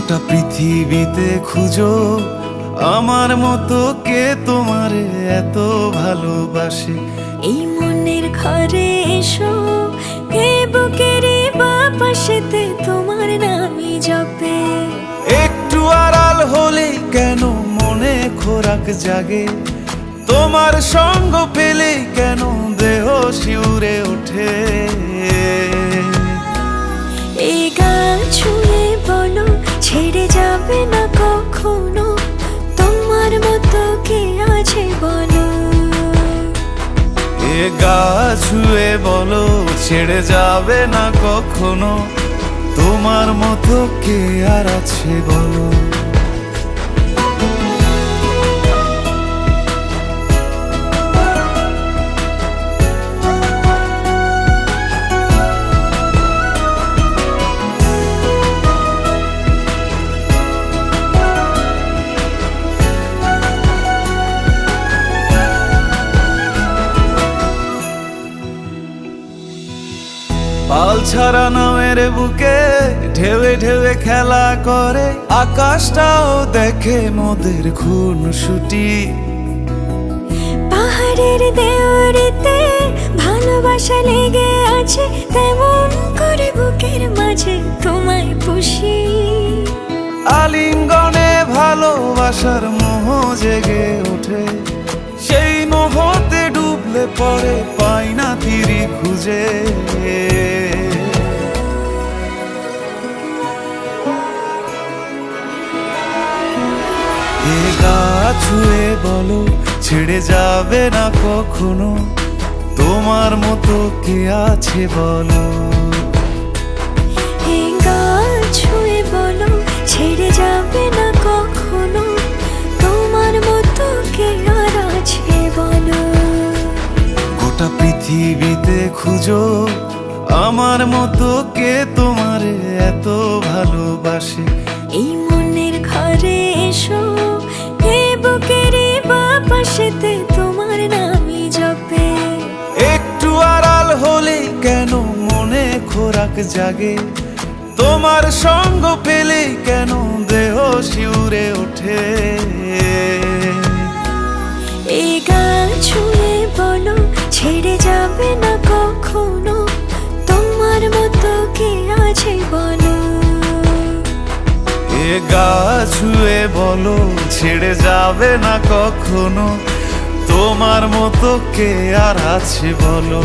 গোটা পৃথিবীতে খুঁজো আমার মতো কে তোমারে এত ভালোবাসে। এই মনের ঘরে এসো, এ বুকের বাপাশেতে তোমার নামই জপে। একটু আড়াল হলেই কেন মনে খোরাক জাগে, তোমার সঙ্গ পেলেই কেন দেহ শিউরে ওঠে। এই গান ছুঁয়ে বলো ছেড়ে যাবে না কখনো, তোমার মতো কে আছে বলো। এ গা ছুঁয়ে বলো ছেড়ে যাবে না কখনো, তোমার মতো কে আর আছে বলো। পাল ছাড়া নামের বুকে ঢেউে ঢেউে খেলা করে, আকাশটাও দেখে মোদের খুনসুটি। পাহাড়ের দেওয়ারিতে ভালোবাসা লেগে আছে, তেমন করে বুকের মাঝে তোমায় পুষি। আলিঙ্গনে ভালোবাসার মোহ জেগে ওঠে, সেই মোহতে ডুবলে পড়ে পাই না তীরি খুঁজে। এ গা ছুঁয়ে বলো ছেড়ে যাবে না কখনো, তোমার মতো কে আছে বলো। এ গা ছুঁয়ে বলো ছেড়ে যাবে না কখনো, তোমার মতো কে আর আছে বলো। গোটা পৃথিবীতে খুঁজো আমার মতো কে তোমারে এত ভালোবাসে। এই মনের ঘরে এসো, এ বুকের বাপাশেতে তোমার নামই জপে। একটু আড়াল হলেই কেন মনে খোরাক জাগে, তোমার সঙ্গ পেলেই কেন দেহ শিউরে ওঠে। এই গান ছুঁয়ে বলো ছেড়ে যাবে না কখনো, তোমার মতো কে আছে বলো। এ গা ছুঁয়ে বলো ছেড়ে যাবে না কখনো, তোমার মতো কে আর আছে বলো।